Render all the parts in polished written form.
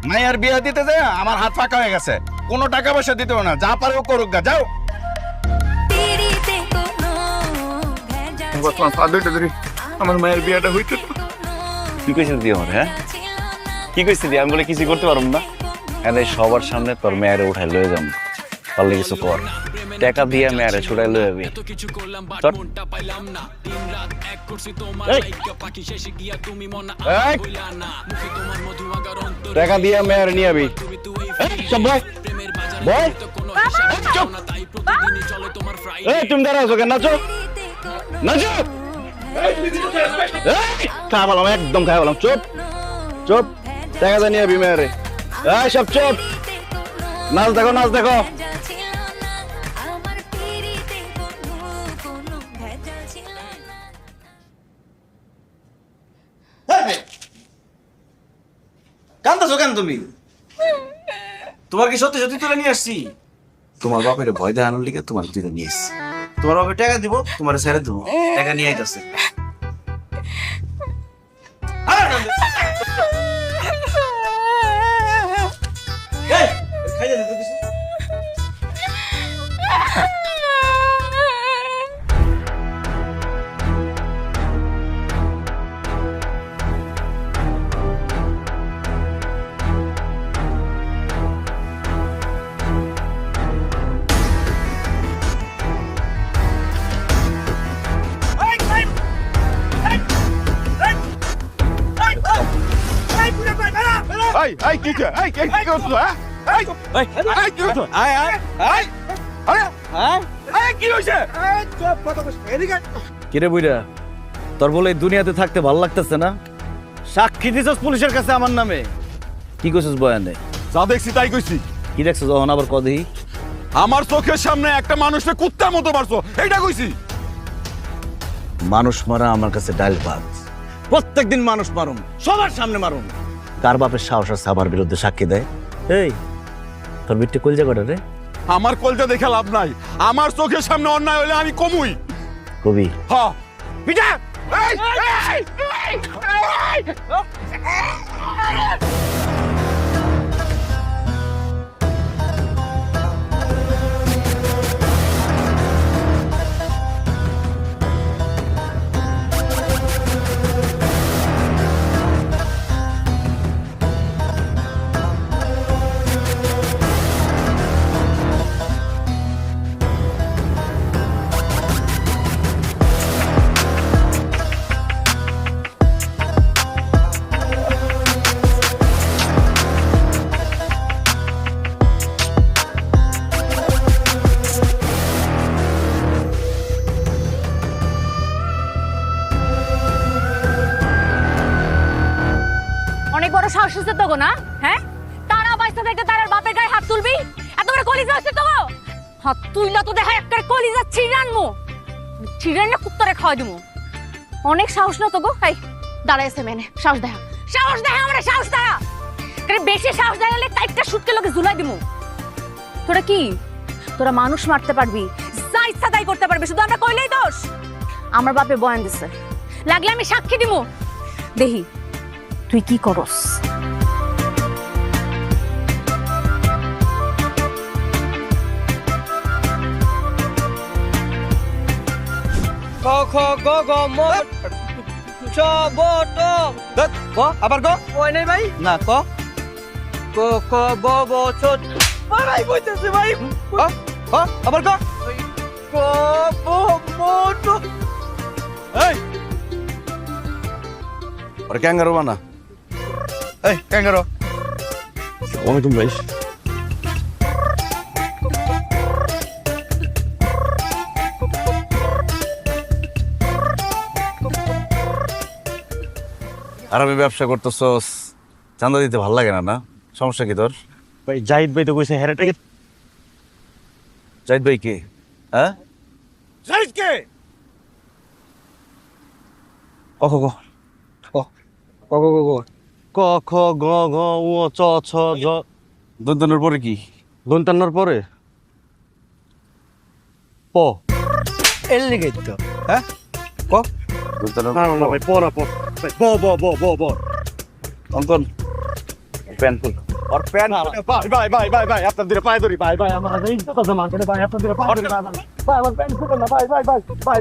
মায়ের বিয়ে দিতে যায় আমার হাত ফাঁকা হয়ে গেছে, কোনো টাকা পয়সা দিতে না, যা পারে ও করুক গা, যাও। আমার মায়ের বিয়েটা হইতে কি কইছিস দি আমার? হ্যাঁ কি কইছিস দি? আমি বলে কিছু করতে পারবো না। এনে সবার সামনে তোর মেয়েরে উঠাই লয়ে যাম, পারলে কিছু কর। টাকা দিয়ে মেয়েরে ছুটাই লয়ে যাবি। টাকা দিয়ে মেয়েরে নিয়ে যাবি। তুমি দাঁড়া আছো কেন? নাচো নাচো। খা বললাম, একদম খাই বললাম। চুপ চুপ, টাকা দিয়ে নিয়ে যাবি মেয়েরে। সব চুপ, নাচ দেখো নাচ দেখো। কান্দাছো কেন তুমি? তোমার কি সত্যি সত্যি তুলে নিয়ে আসছি? তোমার বাপের ভয় দেখানোর লিগে তোমার তুলে নিয়ে এসছি। তোমার বাপের টাকা দিব, তোমার ছেড়ে দেবো। টাকা নিয়ে আইতাছে। কিরে বুইরা, তোর বলে দুনিয়াতে থাকতে ভালো লাগতেছে না? সাক্ষী দিছস পুলিশের কাছে আমার নামে। কি কইছস বয়ানে? যা দেখছি তাই কইছি। কি দেখছস যখন আবার কদি? আমার চোখের সামনে একটা মানুষকে কুত্তার মতো মারছো, এইটা কইছি। মানুষ মারা আমার কাছে ডাল ভাত। প্রত্যেকদিন মানুষ মারুম, সবার সামনে মারুম। কার বাপের সাহস আছে আমার বিরুদ্ধে সাক্ষী দেয়? এই তোর বিট্টে কলজা কটা রে? আমার কলজা দেখে লাভ নাই, আমার চোখের সামনে অন্যায় হলে আমি কমুই। কবি হ্যাঁ পিটা। অনেক বড় সাহস আছে তো গো, না? হ্যাঁ, তারা বাইসা থেকে তার বাপের গায়ে হাত তুলবি? এত বড় কলিজা আছে তো গো? হাত তুইলা তো দেখা একটা কলিজা ছিড়ানমু, ছিড়ান না কুত্তারে খাওয়া দিমু। অনেক সাহস না তো গো? এই দাঁড়াইছে মেনে, সাহস দেখা, সাহস দেখা, আমরা সাহস দেখা। কারণ বেশি সাহস দেখালে টাইপটা শুটকে লোকে ঝুলাই দিমু। তোরা কি, তোরা মানুষ মারতে পারবি, যা ইচ্ছা তাই করতে পারবি, শুধু আমরা কইলেই দোষ? আমার বাপে বয়ান দিছে, লাগলে আমি সাক্ষী দিমু। দেহি তুই কি করস? ক খ গ ঘ ম চ ব ট ক আবার ক ওই নাই ভাই না ক ক খ ব ব ছ ভাই কইতেছে ভাই আবার ক ক ব ম ট। এই ওরে ক্যাঙ্গারু বানা। এই ক্যাঙ্গারু ওয়ালাইকুম ভাই। আর আমি ব্যবসা করতেছস, চাঁদা দিতে ভাল লাগে না? না সমস্যা কি তোর? ভাই জাহিদ ভাই তো কইছে হেরাটাকে। জাহিদ ভাই কে? হ্যাঁ জাহিদ কে? ক খ ক ক ক ক ক খ গ ঘ উ চ ছ জ। দন্তনের পরে কি? দন্তান্নর পরে প। এর লিগে তো হ্যাঁ ক। দন্তনের না না ভাই প না প। ব ব ব ব ব। অঙ্কন প্যান ফুল। ওর প্যান্ট ভাই আপনার দিকে পায়ে ধরি ভাই আমার ইজ্জত আছে মার্কেটে ভাই আপনার দিকে পায়ে ধরি ভাই আমার প্যান্ট খুলেন না ভাই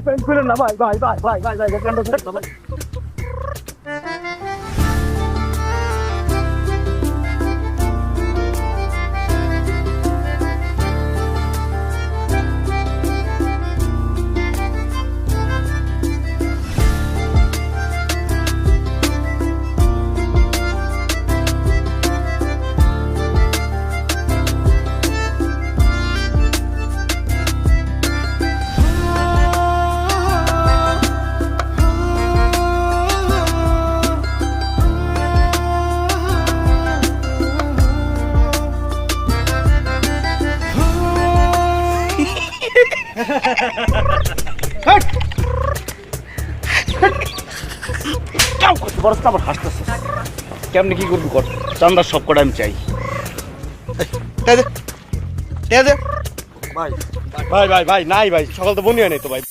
প্যান্ট খুলেন না ভাই প্যান্ট ভাই বরস আমার হাসতেছে কেমনি কি করবি কর চান্দার সব কটা আমি চাই ভাই নাই ভাই সকাল তো বনি হয় নাই তো ভাই